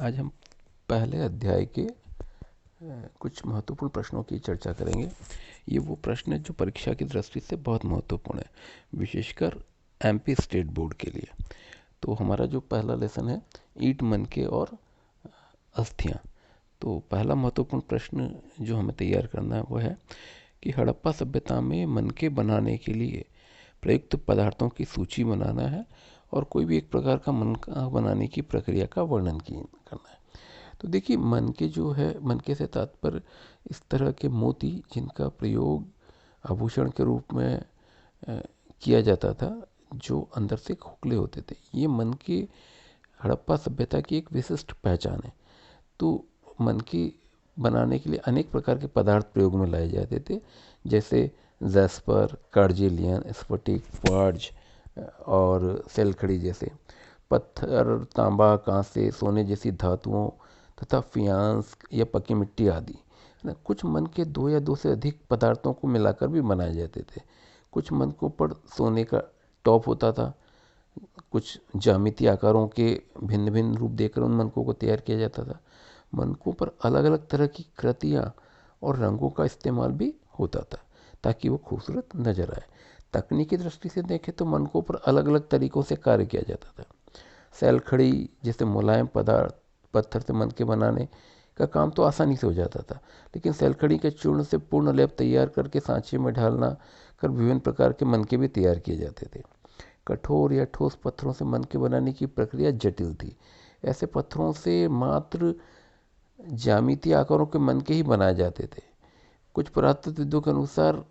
आज हम पहले अध्याय के कुछ महत्वपूर्ण प्रश्नों की चर्चा करेंगे। ये वो प्रश्न है जो परीक्षा की दृष्टि से बहुत महत्वपूर्ण है, विशेषकर एमपी स्टेट बोर्ड के लिए। तो हमारा जो पहला लेसन है, ईंट, मनके और अस्थियां। तो पहला महत्वपूर्ण प्रश्न जो हमें तैयार करना है वो है कि हड़प्पा सभ्यता में मनके बनाने के लिए प्रयुक्त पदार्थों की सूची बनाना है और कोई भी एक प्रकार का मनका बनाने की प्रक्रिया का वर्णन करना है। तो देखिए, मनके जो है, मनके से तात्पर्य इस तरह के मोती जिनका प्रयोग आभूषण के रूप में किया जाता था, जो अंदर से खोखले होते थे। ये मनके हड़प्पा सभ्यता की एक विशिष्ट पहचान है। तो मनके बनाने के लिए अनेक प्रकार के पदार्थ प्रयोग में लाए जाते थे, जैसे जैस्पर, कार्जेलियन, स्फटिक, क्वार्ट्ज और सेलखड़ी जैसे पत्थर, तांबा, कांसे, सोने जैसी धातुओं तथा फियांस या पक्की मिट्टी आदि। कुछ मनके दो या दो से अधिक पदार्थों को मिलाकर भी बनाए जाते थे। कुछ मनकों पर सोने का टॉप होता था। कुछ ज्यामितीय आकारों के भिन्न भिन्न रूप देकर उन मनकों को तैयार किया जाता था। मनकों पर अलग अलग तरह की कृतियाँ और रंगों का इस्तेमाल भी होता था ताकि वो खूबसूरत नजर आए। तकनीकी दृष्टि से देखें तो मनकों पर अलग अलग तरीकों से कार्य किया जाता था। सैलखड़ी जैसे मुलायम पदार्थ पत्थर से मनके बनाने का काम तो आसानी से हो जाता था, लेकिन सैलखड़ी के चूर्ण से पूर्ण लेप तैयार करके सांचे में ढालना कर विभिन्न प्रकार के मनके भी तैयार किए जाते थे। कठोर या ठोस पत्थरों से मनके बनाने की प्रक्रिया जटिल थी। ऐसे पत्थरों से मात्र ज्यामितीय आकारों के मनके ही बनाए जाते थे। कुछ पुरातत्वविदों के अनुसार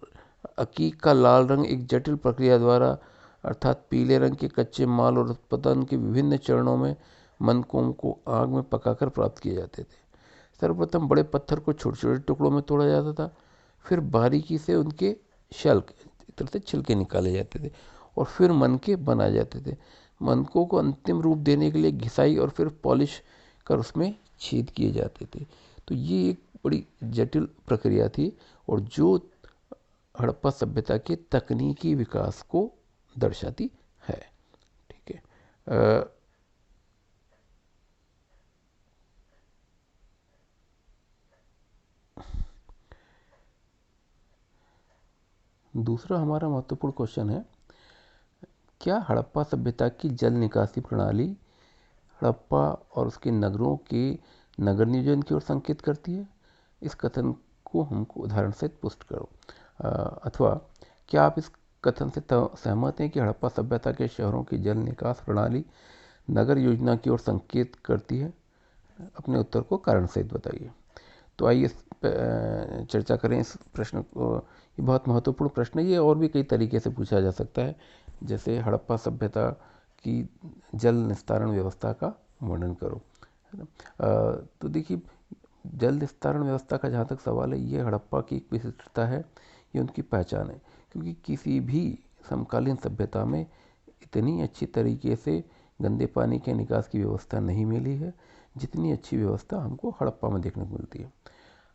अकीक का लाल रंग एक जटिल प्रक्रिया द्वारा, अर्थात पीले रंग के कच्चे माल और उत्पादन के विभिन्न चरणों में मनकों को आग में पकाकर प्राप्त किए जाते थे। सर्वप्रथम बड़े पत्थर को छोटे छोटे टुकड़ों में तोड़ा जाता था, फिर बारीकी से उनके शल्क, इस तरह से छिलके निकाले जाते थे और फिर मनके बनाए जाते थे। मनकों को अंतिम रूप देने के लिए घिसाई और फिर पॉलिश कर उसमें छेद किए जाते थे। तो ये एक बड़ी जटिल प्रक्रिया थी और जो हड़प्पा सभ्यता के तकनीकी विकास को दर्शाती है। ठीक है। दूसरा हमारा महत्वपूर्ण क्वेश्चन है, क्या हड़प्पा सभ्यता की जल निकासी प्रणाली हड़प्पा और उसके नगरों के नगर नियोजन की ओर संकेत करती है? इस कथन को हमको उदाहरण सहित पुष्ट करो। अथवा क्या आप इस कथन से सहमत हैं कि हड़प्पा सभ्यता के शहरों की जल निकास प्रणाली नगर योजना की ओर संकेत करती है? अपने उत्तर को कारण सहित बताइए। तो आइए चर्चा करें इस प्रश्न को। ये बहुत महत्वपूर्ण प्रश्न है। ये और भी कई तरीके से पूछा जा सकता है, जैसे हड़प्पा सभ्यता की जल निस्तारण व्यवस्था का वर्णन करो, है ना। तो देखिए, जल निस्तारण व्यवस्था का जहाँ तक सवाल है, ये हड़प्पा की एक विशिष्टता है, ये उनकी पहचान है, क्योंकि किसी भी समकालीन सभ्यता में इतनी अच्छी तरीके से गंदे पानी के निकास की व्यवस्था नहीं मिली है जितनी अच्छी व्यवस्था हमको हड़प्पा में देखने को मिलती है।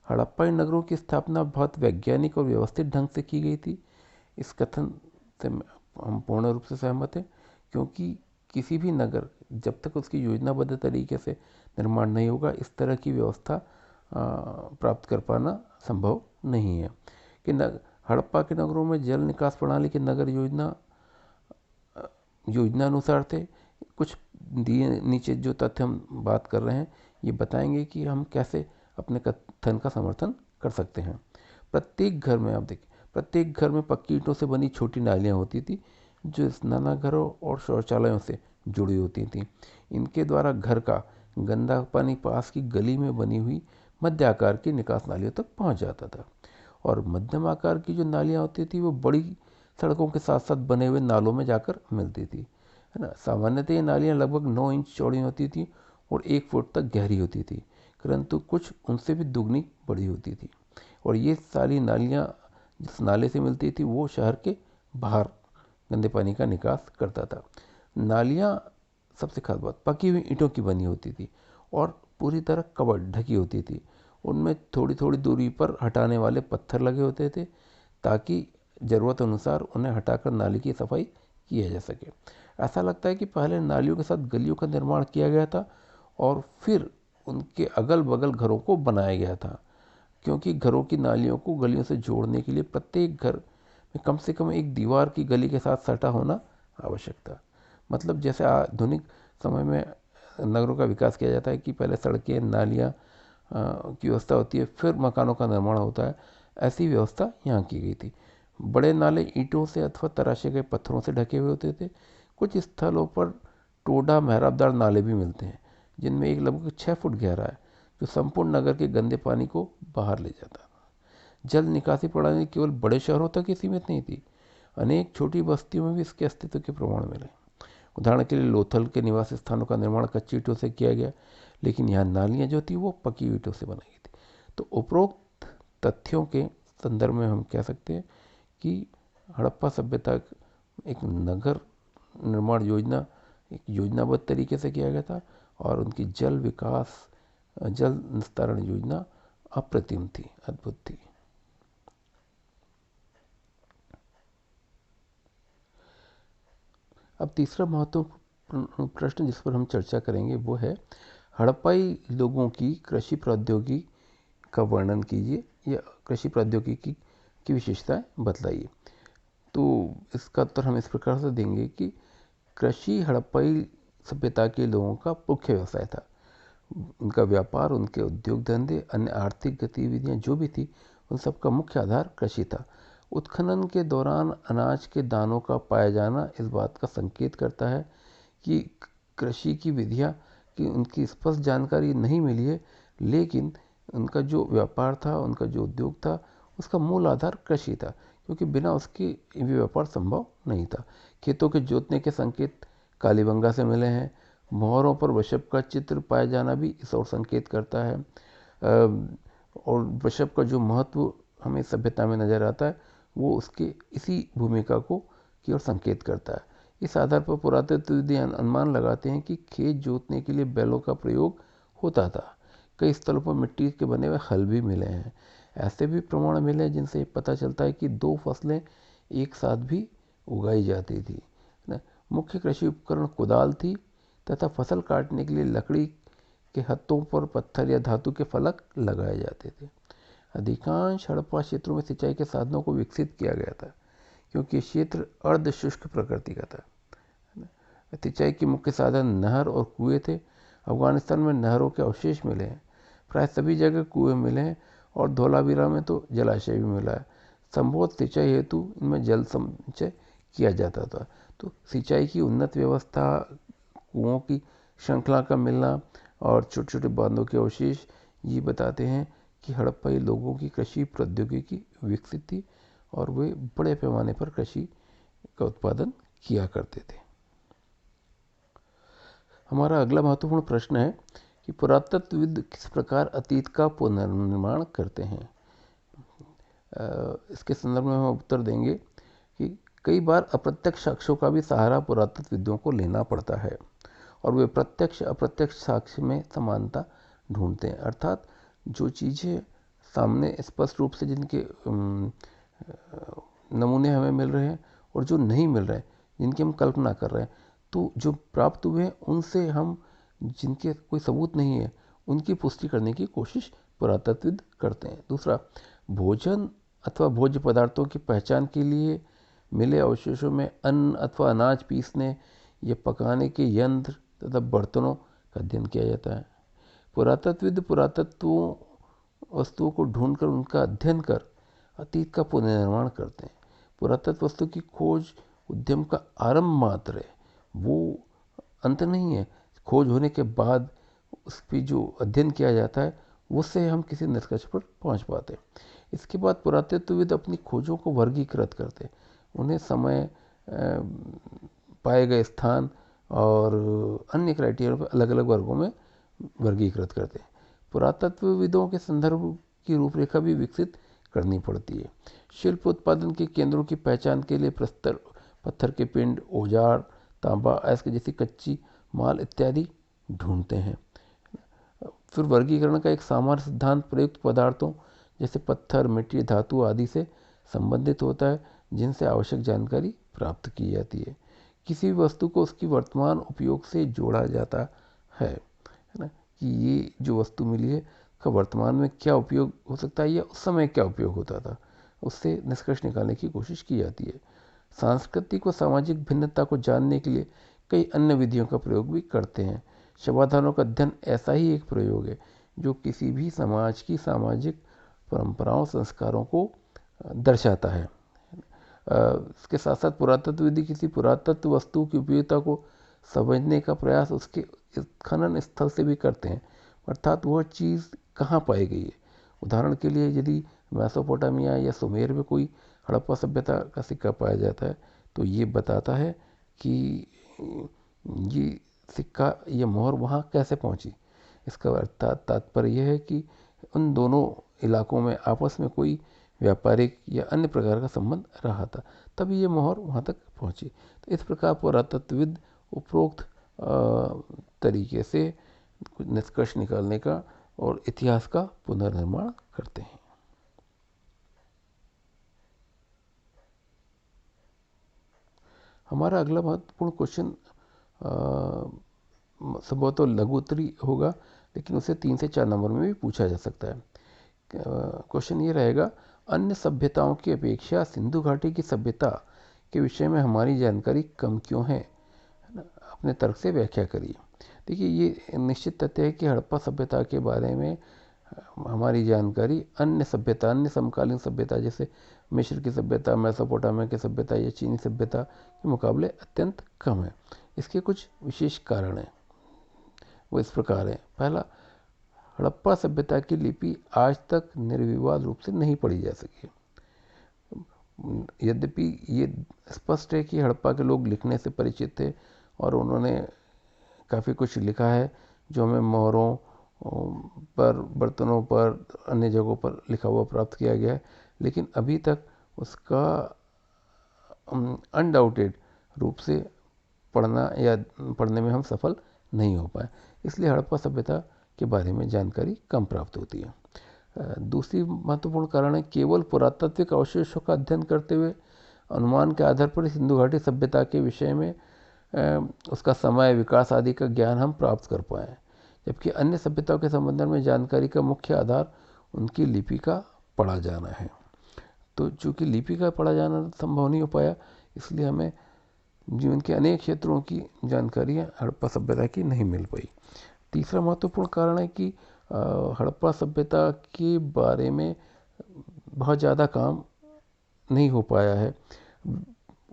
हड़प्पा नगरों की स्थापना बहुत वैज्ञानिक और व्यवस्थित ढंग से की गई थी। इस कथन से हम पूर्ण रूप से सहमत हैं, क्योंकि किसी भी नगर जब तक उसकी योजनाबद्ध तरीके से निर्माण नहीं होगा, इस तरह की व्यवस्था प्राप्त कर पाना संभव नहीं है। कि हड़प्पा के नगरों में जल निकास प्रणाली की नगर योजना अनुसार थे। कुछ दिए नीचे जो तथ्य हम बात कर रहे हैं, ये बताएंगे कि हम कैसे अपने कथन का समर्थन कर सकते हैं। प्रत्येक घर में, आप देखिए, प्रत्येक घर में पक्की ईंटों से बनी छोटी नालियाँ होती थी, जो स्नानाघरों और शौचालयों से जुड़ी होती थीं। इनके द्वारा घर का गंदा पानी पास की गली में बनी हुई मध्य आकार की निकास नालियों तक पहुंच जाता था। और मध्यम आकार की जो नालियाँ होती थी, वो बड़ी सड़कों के साथ साथ बने हुए नालों में जाकर मिलती थी, है ना। सामान्यतः ये नालियाँ लगभग 9 इंच चौड़ी होती थी और 1 फुट तक गहरी होती थी, परंतु कुछ उनसे भी दुगनी बड़ी होती थी। और ये सारी नालियाँ जिस नाले से मिलती थी, वो शहर के बाहर गंदे पानी का निकास करता था। नालियाँ, सबसे खास बात, पकी हुई ईंटों की बनी होती थी और पूरी तरह कवर्ड, ढकी होती थी। उनमें थोड़ी थोड़ी दूरी पर हटाने वाले पत्थर लगे होते थे, ताकि ज़रूरत अनुसार उन्हें हटाकर नाली की सफाई किया जा सके। ऐसा लगता है कि पहले नालियों के साथ गलियों का निर्माण किया गया था और फिर उनके अगल बगल घरों को बनाया गया था, क्योंकि घरों की नालियों को गलियों से जोड़ने के लिए प्रत्येक घर में कम से कम एक दीवार की गली के साथ सटा होना आवश्यक था। मतलब जैसे आधुनिक समय में नगरों का विकास किया जाता है कि पहले सड़कें, नालियाँ की व्यवस्था होती है, फिर मकानों का निर्माण होता है, ऐसी व्यवस्था यहाँ की गई थी। बड़े नाले ईंटों से अथवा तराशे गए पत्थरों से ढके हुए होते थे। कुछ स्थलों पर टोडा मेहराबदार नाले भी मिलते हैं, जिनमें एक लगभग 6 फुट गहरा है, जो संपूर्ण नगर के गंदे पानी को बाहर ले जाता था। जल निकासी प्रणाली केवल बड़े शहरों तक ही सीमित नहीं थी, अनेक छोटी बस्तियों में भी इसके अस्तित्व के प्रमाण मिले। उदाहरण के लिए लोथल के निवास स्थानों का निर्माण कच्ची ईंटों से किया गया, लेकिन यहाँ नालियाँ जो थी वो पक्की ईंटों से बनाई गई थी। तो उपरोक्त तथ्यों के संदर्भ में हम कह सकते हैं कि हड़प्पा सभ्यता एक नगर निर्माण योजना एक योजनाबद्ध तरीके से किया गया था, और उनकी जल निस्तारण योजना अप्रतिम थी, अद्भुत थी। अब तीसरा महत्वपूर्ण प्रश्न जिस पर हम चर्चा करेंगे वो है, हड़प्पाई लोगों की कृषि प्रौद्योगिकी का वर्णन कीजिए या कृषि प्रौद्योगिकी की विशेषताएं बतलाइए। तो इसका उत्तर हम इस प्रकार से देंगे कि कृषि हड़प्पाई सभ्यता के लोगों का मुख्य व्यवसाय था। उनका व्यापार, उनके उद्योग धंधे, अन्य आर्थिक गतिविधियां जो भी थी, उन सब का मुख्य आधार कृषि था। उत्खनन के दौरान अनाज के दानों का पाया जाना इस बात का संकेत करता है कि कृषि की विधियां की उनकी स्पष्ट जानकारी नहीं मिली है, लेकिन उनका जो व्यापार था, उनका जो उद्योग था, उसका मूल आधार कृषि था, क्योंकि बिना उसके ये व्यापार संभव नहीं था। खेतों के जोतने के संकेत कालीबंगा से मिले हैं। मोहरों पर वृषभ का चित्र पाया जाना भी इस ओर संकेत करता है। और वृषभ का जो महत्व हमें सभ्यता में नजर आता है, वो उसके इसी भूमिका को की ओर संकेत करता है। इस आधार पर पुरातत्वविद अनुमान लगाते हैं कि खेत जोतने के लिए बैलों का प्रयोग होता था। कई स्थलों पर मिट्टी के बने हुए हल भी मिले हैं। ऐसे भी प्रमाण मिले हैं जिनसे पता चलता है कि 2 फसलें एक साथ भी उगाई जाती थी। मुख्य कृषि उपकरण कुदाल थी, तथा फसल काटने के लिए लकड़ी के हत्थों पर पत्थर या धातु के फलक लगाए जाते थे। अधिकांश हड़प्पा क्षेत्रों में सिंचाई के साधनों को विकसित किया गया था, क्योंकि क्षेत्र अर्ध शुष्क प्रकृति का था। सिंचाई के मुख्य साधन नहर और कुएं थे। अफगानिस्तान में नहरों के अवशेष मिले हैं, प्राय सभी जगह कुएं मिले हैं, और धौलावीरा में तो जलाशय भी मिला है। संभवतः सिंचाई हेतु इनमें जल संचय किया जाता था। तो सिंचाई की उन्नत व्यवस्था, कुओं की श्रृंखला का मिलना और छोटे छोटे बांधों के अवशेष ये बताते हैं कि हड़प्पाई लोगों की कृषि प्रौद्योगिकी विकसित थी, और वे बड़े पैमाने पर कृषि का उत्पादन किया करते थे। हमारा अगला महत्वपूर्ण प्रश्न है कि पुरातत्वविद किस प्रकार अतीत का पुनर्निर्माण करते हैं। इसके संदर्भ में हम उत्तर देंगे कि कई बार अप्रत्यक्ष साक्ष्यों का भी सहारा पुरातत्वविदों को लेना पड़ता है, और वे प्रत्यक्ष अप्रत्यक्ष साक्ष्य में समानता ढूंढते हैं। अर्थात जो चीज़ें सामने स्पष्ट रूप से जिनके नमूने हमें मिल रहे हैं, और जो नहीं मिल रहे हैं, जिनकी हम कल्पना कर रहे हैं, तो जो प्राप्त हुए हैं उनसे हम जिनके कोई सबूत नहीं है, उनकी पुष्टि करने की कोशिश पुरातत्वविद करते हैं। दूसरा, भोजन अथवा भोज्य पदार्थों की पहचान के लिए मिले अवशेषों में अन्न अथवा अनाज पीसने या पकाने के यंत्र तथा बर्तनों का अध्ययन किया जाता है। पुरातत्वविद पुरातत्व वस्तुओं को ढूंढकर उनका अध्ययन कर अतीत का पुनर्निर्माण करते हैं। पुरातत्व वस्तु की खोज उद्यम का आरंभ मात्र है, वो अंत नहीं है। खोज होने के बाद उस पर जो अध्ययन किया जाता है, उससे हम किसी निष्कर्ष पर पहुंच पाते हैं। इसके बाद पुरातत्वविद अपनी खोजों को वर्गीकृत करते हैं, उन्हें समय, पाए गए स्थान और अन्य क्राइटेरिया पर अलग अलग वर्गों में वर्गीकृत करते हैं। पुरातत्वविदों के संदर्भ की रूपरेखा भी विकसित करनी पड़ती है। शिल्प उत्पादन के केंद्रों की पहचान के लिए प्रस्तर, पत्थर के पिंड, औजार, तांबा, अयस्क जैसी कच्ची माल इत्यादि ढूंढते हैं। फिर वर्गीकरण का एक सामान्य सिद्धांत प्रयुक्त पदार्थों जैसे पत्थर, मिट्टी, धातु आदि से संबंधित होता है, जिनसे आवश्यक जानकारी प्राप्त की जाती है। किसी भी वस्तु को उसकी वर्तमान उपयोग से जोड़ा जाता है ना। कि ये जो वस्तु मिली है का वर्तमान में क्या उपयोग हो सकता है या उस समय क्या उपयोग होता था, उससे निष्कर्ष निकालने की कोशिश की जाती है। सांस्कृतिक व सामाजिक भिन्नता को जानने के लिए कई अन्य विधियों का प्रयोग भी करते हैं। शब्दाधारों का अध्ययन ऐसा ही एक प्रयोग है जो किसी भी समाज की सामाजिक परंपराओं संस्कारों को दर्शाता है। इसके साथ साथ पुरातत्व विधि किसी पुरातत्व वस्तु की उपयोगिता को समझने का प्रयास उसके खनन स्थल से भी करते हैं, अर्थात वह चीज़ कहाँ पाई गई है। उदाहरण के लिए यदि मेसोपोटामिया या सुमेर में कोई हड़प्पा सभ्यता का सिक्का पाया जाता है तो ये बताता है कि ये सिक्का या मोहर वहाँ कैसे पहुँची। इसका तात्पर्य यह है कि उन दोनों इलाकों में आपस में कोई व्यापारिक या अन्य प्रकार का संबंध रहा था, तभी ये मोहर वहाँ तक पहुँची। तो इस प्रकार पुरातत्वविद उपरोक्त तरीके से कुछ निष्कर्ष निकालने का और इतिहास का पुनर्निर्माण करते हैं। हमारा अगला महत्वपूर्ण क्वेश्चन संभवतः लघु उत्तरी होगा, लेकिन उसे 3 से 4 नंबर में भी पूछा जा सकता है। क्वेश्चन ये रहेगा, अन्य सभ्यताओं की अपेक्षा सिंधु घाटी की सभ्यता के विषय में हमारी जानकारी कम क्यों है? अपने तर्क से व्याख्या करिए। देखिए, ये निश्चित तथ्य है कि हड़प्पा सभ्यता के बारे में हमारी जानकारी अन्य सभ्यता, अन्य समकालीन सभ्यता जैसे मिस्र की सभ्यता, मेसोपोटामिया की सभ्यता या चीनी सभ्यता के मुकाबले अत्यंत कम है। इसके कुछ विशेष कारण हैं, वो इस प्रकार है। पहला, हड़प्पा सभ्यता की लिपि आज तक निर्विवाद रूप से नहीं पढ़ी जा सकी। यद्यपि ये स्पष्ट है कि हड़प्पा के लोग लिखने से परिचित थे और उन्होंने काफ़ी कुछ लिखा है जो हमें मोहरों पर, बर्तनों पर, अन्य जगहों पर लिखा हुआ प्राप्त किया गया है, लेकिन अभी तक उसका अनडाउटेड रूप से पढ़ने में हम सफल नहीं हो पाए। इसलिए हड़प्पा सभ्यता के बारे में जानकारी कम प्राप्त होती है। दूसरी महत्वपूर्ण कारण है, केवल पुरातात्विक अवशेषों का अध्ययन करते हुए अनुमान के आधार पर सिंधु घाटी सभ्यता के विषय में उसका समय, विकास आदि का ज्ञान हम प्राप्त कर पाए, जबकि अन्य सभ्यताओं के संबंध में जानकारी का मुख्य आधार उनकी लिपि का पढ़ा जाना है। तो चूँकि लिपि का पढ़ा जाना संभव नहीं हो पाया, इसलिए हमें जीवन के अनेक क्षेत्रों की जानकारियाँ हड़प्पा सभ्यता की नहीं मिल पाई। तीसरा महत्वपूर्ण कारण है कि हड़प्पा सभ्यता के बारे में बहुत ज़्यादा काम नहीं हो पाया है,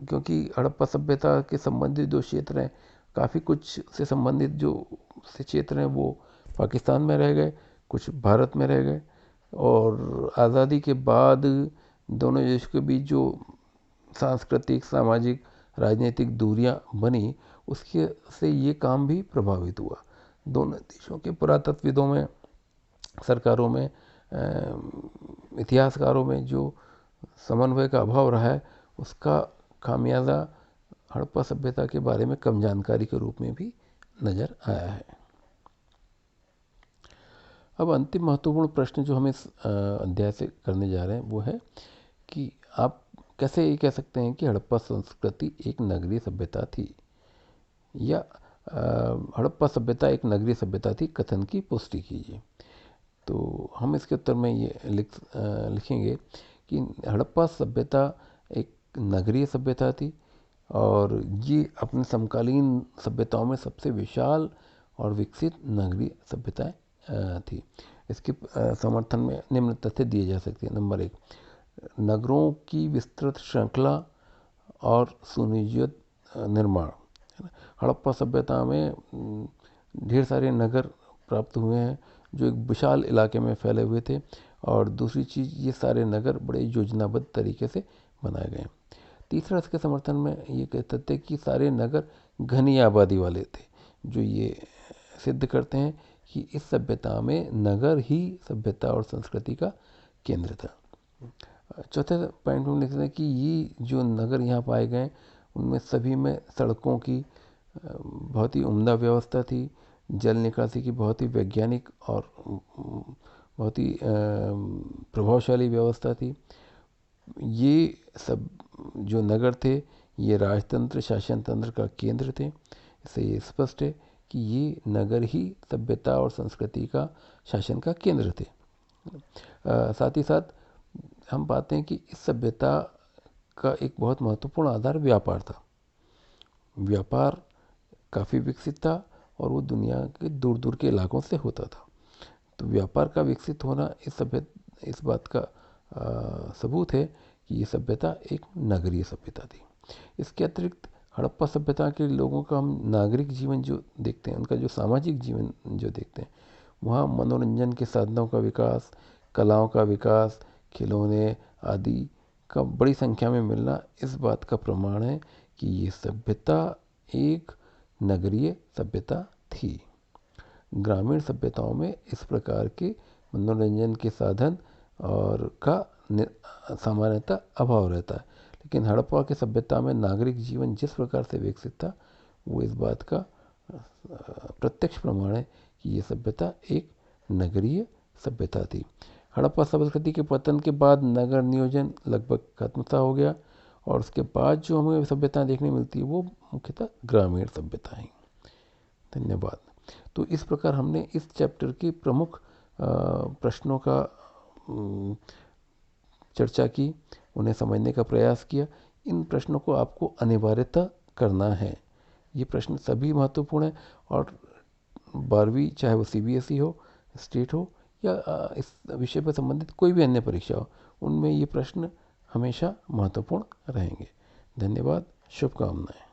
क्योंकि हड़प्पा सभ्यता के संबंधित जो क्षेत्र हैं, काफ़ी कुछ से संबंधित जो से क्षेत्र हैं वो पाकिस्तान में रह गए, कुछ भारत में रह गए, और आज़ादी के बाद दोनों देशों के बीच जो सांस्कृतिक, सामाजिक, राजनीतिक दूरियां बनी, उसके से ये काम भी प्रभावित हुआ। दोनों देशों के पुरातत्वविदों में, सरकारों में, इतिहासकारों में जो समन्वय का अभाव रहा है, उसका खामियाजा हड़प्पा सभ्यता के बारे में कम जानकारी के रूप में भी नज़र आया है। अब अंतिम महत्वपूर्ण प्रश्न जो हम इस अध्याय से करने जा रहे हैं वो है कि आप कैसे ये कह सकते हैं कि हड़प्पा संस्कृति एक नगरीय सभ्यता थी, या हड़प्पा सभ्यता एक नगरीय सभ्यता थी, कथन की पुष्टि कीजिए। तो हम इसके उत्तर में ये लिखेंगे कि हड़प्पा सभ्यता एक नगरीय सभ्यता थी और ये अपने समकालीन सभ्यताओं में सबसे विशाल और विकसित नगरीय सभ्यताएं थी। इसके समर्थन में निम्न तथ्य दिए जा सकते हैं। नंबर 1, नगरों की विस्तृत श्रृंखला और सुनियोजित निर्माण। हड़प्पा सभ्यता में ढेर सारे नगर प्राप्त हुए हैं जो एक विशाल इलाके में फैले हुए थे, और दूसरी चीज़, ये सारे नगर बड़े योजनाबद्ध तरीके से बनाए गए। तीसरा, इसके समर्थन में ये कहते थे कि सारे नगर घनी आबादी वाले थे, जो ये सिद्ध करते हैं कि इस सभ्यता में नगर ही सभ्यता और संस्कृति का केंद्र था। चौथे पॉइंट में लिखते हैं कि ये जो नगर यहाँ पाए गए उनमें सभी में सड़कों की बहुत ही उम्दा व्यवस्था थी, जल निकासी की बहुत ही वैज्ञानिक और बहुत ही प्रभावशाली व्यवस्था थी। ये सब जो नगर थे ये राजतंत्र, शासन तंत्र का केंद्र थे। इससे ये स्पष्ट है कि ये नगर ही सभ्यता और संस्कृति का शासन का केंद्र थे। साथ ही साथ हम पाते हैं कि इस सभ्यता का एक बहुत महत्वपूर्ण आधार व्यापार था। व्यापार काफ़ी विकसित था और वो दुनिया के दूर दूर के इलाकों से होता था। तो व्यापार का विकसित होना इस बात का सबूत है कि ये सभ्यता एक नगरीय सभ्यता थी। इसके अतिरिक्त हड़प्पा सभ्यता के लोगों का हम नागरिक जीवन जो देखते हैं, उनका जो सामाजिक जीवन जो देखते हैं, वहाँ मनोरंजन के साधनों का विकास, कलाओं का विकास, खिलौने आदि का बड़ी संख्या में मिलना इस बात का प्रमाण है कि ये सभ्यता एक नगरीय सभ्यता थी। ग्रामीण सभ्यताओं में इस प्रकार के मनोरंजन के साधन और का सामान्यतः अभाव रहता है, लेकिन हड़प्पा की सभ्यता में नागरिक जीवन जिस प्रकार से विकसित था वो इस बात का प्रत्यक्ष प्रमाण है कि ये सभ्यता एक नगरीय सभ्यता थी। हड़प्पा संस्कृति के पतन के बाद नगर नियोजन लगभग खत्म सा हो गया और उसके बाद जो हमें सभ्यता देखने मिलती है वो मुख्यतः ग्रामीण सभ्यता है। धन्यवाद। तो इस प्रकार हमने इस चैप्टर के प्रमुख प्रश्नों का चर्चा की, उन्हें समझने का प्रयास किया। इन प्रश्नों को आपको अनिवार्यतः करना है। ये प्रश्न सभी महत्वपूर्ण हैं और 12वीं चाहे वो CBSE हो, स्टेट हो या इस विषय पर संबंधित कोई भी अन्य परीक्षा हो, उनमें ये प्रश्न हमेशा महत्वपूर्ण रहेंगे। धन्यवाद, शुभकामनाएं।